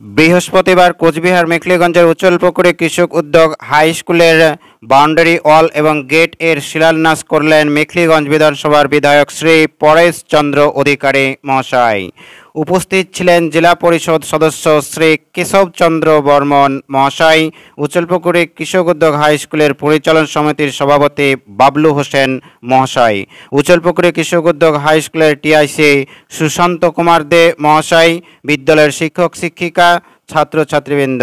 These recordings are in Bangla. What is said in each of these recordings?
বৃহস্পতিবার কোচবিহার মেখলিগঞ্জের উচ্চলপুকুরে কৃষক উদ্যোগ হাই স্কুলের বাউন্ডারি ওয়াল এবং গেট এর শিলান্যাস করলেন মেখলিগঞ্জ বিধানসভার বিধায়ক শ্রী পরেশ চন্দ্র অধিকারী মহাশয়। উপস্থিত ছিলেন জেলা পরিষদ সদস্য শ্রী কেশব চন্দ্র বর্মন মহাশয়, উচ্চলপুকুরে কৃষক উদ্যোগ হাই স্কুলের পরিচালন সমিতির সভাপতি বাবলু হোসেন মহাশয়, উচ্চলপুকুরে কৃষক উদ্যোগ হাই স্কুলের টিআইসি সুশান্ত কুমার দে মহাশয়, বিদ্যালয়ের শিক্ষক শিক্ষিকা, ছাত্রছাত্রীবৃন্দ।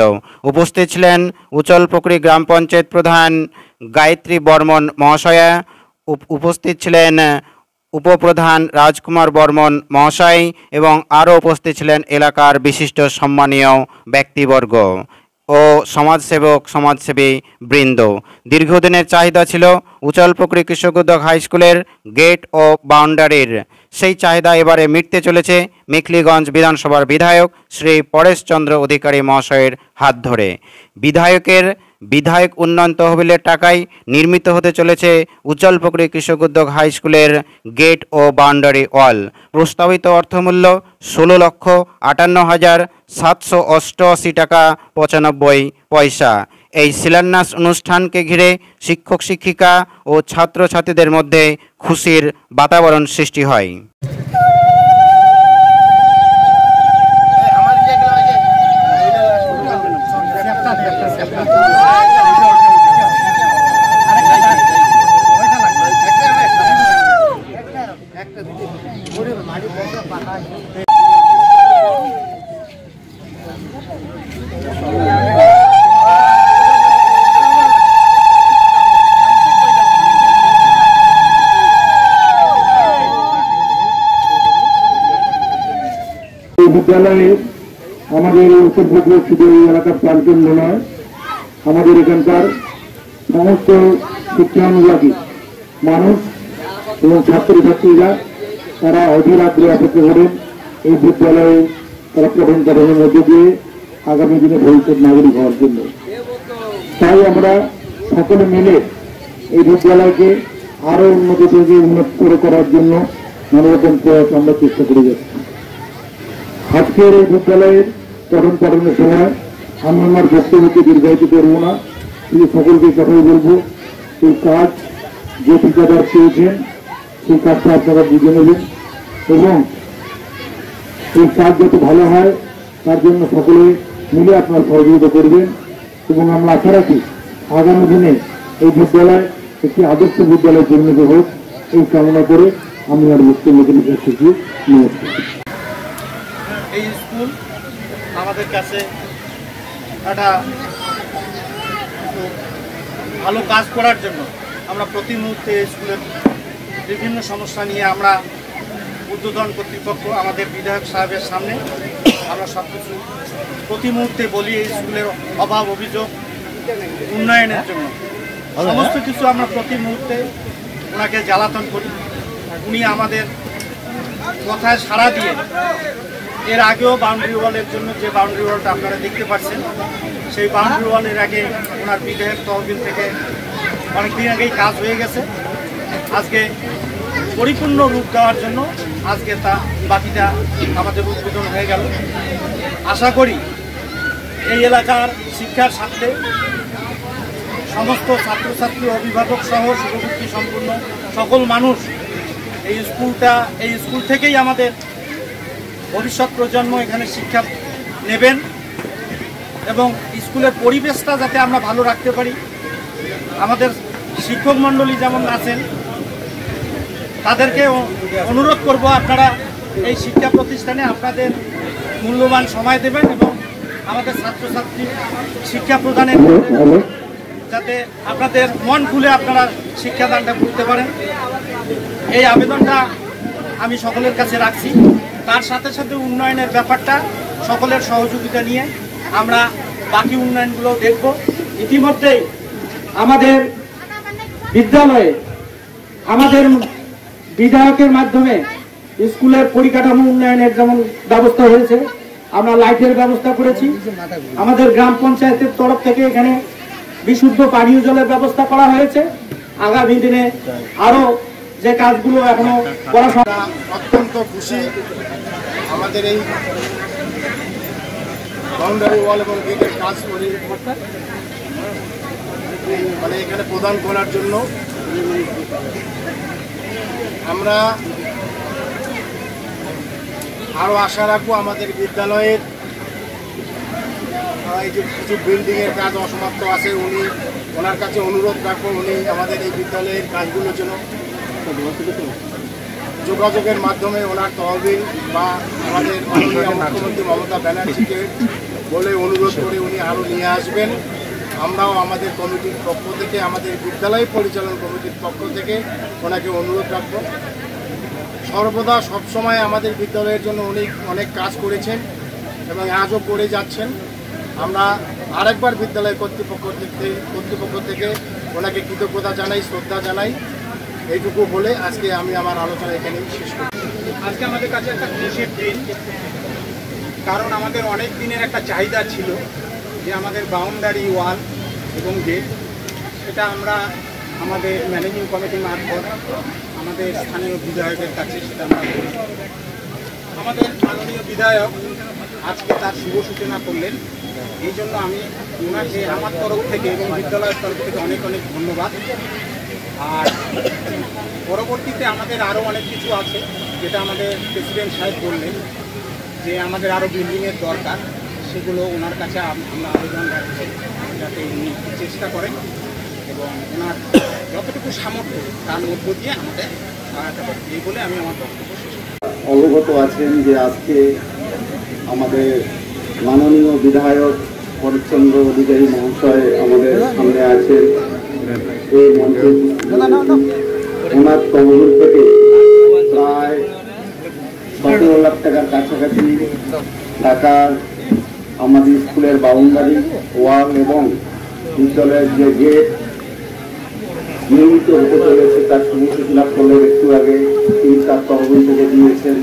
উপস্থিত ছিলেন উচ্চলপুকুরি গ্রাম পঞ্চায়েত প্রধান গায়ত্রী বর্মন মহাশয়া, উপস্থিত ছিলেন উপপ্রধান রাজকুমার বর্মন মহাশয় এবং আরও উপস্থিত ছিলেন এলাকার বিশিষ্ট সম্মানীয় ব্যক্তিবর্গ ও সমাজসেবী বৃন্দ। দীর্ঘদিনের চাহিদা ছিল উচ্চলপুকুরি কৃষক উদ্যোগ হাই স্কুলের গেট ও বাউন্ডারির। সেই চাহিদা এবারে মিটতে চলেছে মেখলিগঞ্জ বিধানসভার বিধায়ক শ্রী পরেশ চন্দ্র অধিকারী মহাশয়ের হাত ধরে। বিধায়ক উন্নয়ন তহবিলের টাকায় নির্মিত হতে চলেছে উচ্চলপুকুরি কৃষক উদ্যোগ হাই স্কুলের গেট ও বাউন্ডারি ওয়াল। প্রস্তাবিত অর্থমূল্য ১৬,৫৮,৭৮৮ টাকা ৯৫ পয়সা। এই শিলান্যাস অনুষ্ঠানকে ঘিরে শিক্ষক শিক্ষিকা ও ছাত্রছাত্রীদের মধ্যে খুশির বাতাবরণ সৃষ্টি হয়। বিদ্যালয়ে আমাদের উত্তরপুকুর শুধু এই এলাকার প্রাণকেন্দ্র নয়, আমাদের এখানকার সমস্ত শিক্ষানুরাগী মানুষ এবং ছাত্রছাত্রীরা তারা অধীর আগ্রহে অপেক্ষা করেন এই বিদ্যালয়ে তারা পঠন পাঠনের মধ্যে দিয়ে আগামী দিনে ভবিষ্যৎ নাগরিক হওয়ার জন্য। তাই আমরা সকলে মিলে এই বিদ্যালয়কে আরো উন্নত থেকে উন্নত করার জন্য নানারকম প্রয়াস আমরা চেষ্টা করে যাচ্ছি। আজকের এই বিদ্যালয়ের পঠন পাঠনের সময় আমি আমার বক্তব্যকে দীর্ঘায়িত করবো না, কিন্তু সকলকে কথাই বলবো, এই কাজ যে ঠিকাদার পেয়েছেন সেই কাজটা আপনারা বুঝে নেবেন এবং এই কাজ যত ভালো হয় তার জন্য সকলে মিলে আপনারা সহযোগিতা করবেন এবং আমরা আশা রাখি আগামী দিনে এই বিদ্যালয় একটি আদর্শ বিদ্যালয়ে পরিণত হোক, এই কামনা করে আমি আর বক্তব্যকে নিয়ে এসেছি। এই স্কুল আমাদের কাছে একটা ভালো কাজ করার জন্য আমরা প্রতি মুহূর্তে স্কুলের বিভিন্ন সমস্যা নিয়ে আমরা ঊর্ধ্বতন কর্তৃপক্ষ আমাদের বিধায়ক সাহেবের সামনে আমরা সব কিছু প্রতি মুহূর্তে বলি। এই স্কুলের অভাব অভিযোগ উন্নয়নের জন্য সমস্ত কিছু আমরা প্রতি মুহূর্তে ওনাকে জ্বালাতন করি। উনি আমাদের কথায় সাড়া দিয়ে এর আগেও বাউন্ডারি ওয়ালের জন্য যে বাউন্ডারি ওয়ালটা আপনারা দেখতে পাচ্ছেন সেই বাউন্ডারি ওয়ালের আগে ওনার বিধায়ক তহবিল থেকে অনেকদিন আগেই কাজ হয়ে গেছে। আজকে পরিপূর্ণ রূপ দেওয়ার জন্য আজকে তা বাকিটা আমাদের উদ্বোধন হয়ে গেল। আশা করি এই এলাকার শিক্ষার স্বার্থে সমস্ত ছাত্রছাত্রী অভিভাবক সহ শুভবুদ্ধি সম্পূর্ণ সকল মানুষ এই স্কুল থেকেই আমাদের ভবিষ্যৎ প্রজন্ম এখানে শিক্ষা নেবেন এবং স্কুলের পরিবেশটা যাতে আমরা ভালো রাখতে পারি। আমাদের শিক্ষক মণ্ডলী যেমন আছেন তাদেরকে অনুরোধ করব আপনারা এই শিক্ষা প্রতিষ্ঠানে আপনাদের মূল্যবান সময় দেবেন এবং আমাদের ছাত্রছাত্রী শিক্ষা প্রদানের যাতে আপনাদের মন খুলে আপনারা শিক্ষাদানটা করতে পারেন, এই আবেদনটা আমি সকলের কাছে রাখছি। তার সাথে সাথে উন্নয়নের ব্যাপারটা সকলের সহযোগিতা নিয়ে আমরা বাকি উন্নয়নগুলো দেখব। ইতিমধ্যেই আমাদের বিদ্যালয়ে আমাদের বিধায়কের মাধ্যমে স্কুলের পরিকাঠামো উন্নয়নের যেমন ব্যবস্থা হয়েছে, আমরা লাইটের ব্যবস্থা করেছি। আমাদের গ্রাম পঞ্চায়েতের তরফ থেকে এখানে বিশুদ্ধ পানীয় জলের ব্যবস্থা করা হয়েছে। আগামী দিনে আরো যে কাজগুলো এখনো করা অত্যন্ত খুশি। আমাদের এই বাউন্ডারি ওয়াল এবং গেটের কাজ করে মানে এখানে প্রদান করার জন্য আমরা আরও আশা রাখবো আমাদের বিদ্যালয়ের এই যে কিছু বিল্ডিংয়ের কাজ অসমাপ্ত আছে ওনার কাছে অনুরোধ রাখবো উনি আমাদের এই বিদ্যালয়ের কাজগুলোর জন্য যোগাযোগের মাধ্যমে ওনার তহবিল বা আমাদের মাননীয় মুখ্যমন্ত্রী মমতা ব্যানার্জিকে বলে অনুরোধ করে উনি আরও নিয়ে আসবেন। আমরাও আমাদের কমিটির পক্ষ থেকে আমাদের বিদ্যালয় পরিচালন কমিটির পক্ষ থেকে ওনাকে অনুরোধ রাখবো। সর্বদা সবসময় আমাদের বিদ্যালয়ের জন্য উনি অনেক কাজ করেছেন এবং আজও করে যাচ্ছেন। আমরা আরেকবার বিদ্যালয় কর্তৃপক্ষ থেকে ওনাকে কৃতজ্ঞতা জানাই, শ্রদ্ধা জানাই। এইটুকু বলে আজকে আমি আমার আলোচনা এখানেই শেষ করি। আজকে আমাদের কাছে একটা খুশির দিন, কারণ আমাদের অনেক দিনের একটা চাহিদা ছিল যে আমাদের বাউন্ডারি ওয়াল এবং গেট সেটা আমরা আমাদের ম্যানেজিং কমিটি মারফত আমাদের স্থানীয় বিধায়কের কাছে সেটা আমরা করি। আমাদের মাননীয় বিধায়ক আজকে তার শুভ সূচনা করলেন, এই জন্য আমি ওনাকে আমার তরফ থেকে এবং বিদ্যালয়ের তরফ থেকে অনেক অনেক ধন্যবাদ। আর পরবর্তীতে আমাদের আরও অনেক কিছু আছে যেটা আমাদের প্রেসিডেন্ট সাহেব বললেন যে আমাদের আরও বিল্ডিংয়ের দরকার, সেগুলো ওনার কাছে আমরা আবেদন রাখছি যাতে উনি চেষ্টা করেন এবং ওনার যতটুকু সামর্থ্য তার মধ্য দিয়ে আমাদের সহায়তা করেন। এই বলে আমি আমার বক্তব্য শেষ করি। অবগত আছেন যে আজকে আমাদের মাননীয় বিধায়ক শরৎচন্দ্র অধিকারী মহাশয় আমাদের সামনে আছেন। এই মঞ্চে ওনার তহবিল থেকে প্রায় 17 লাখ টাকার কাছাকাছি টাকার আমাদের স্কুলের বাউন্ডারি ওয়াল এবং বিদ্যালয়ের যে গেট নিয়মিত হতে চলেছে তার শুভ সূচনা করলেন একটু আগে। তিনি তার তহবিল থেকে দিয়েছেন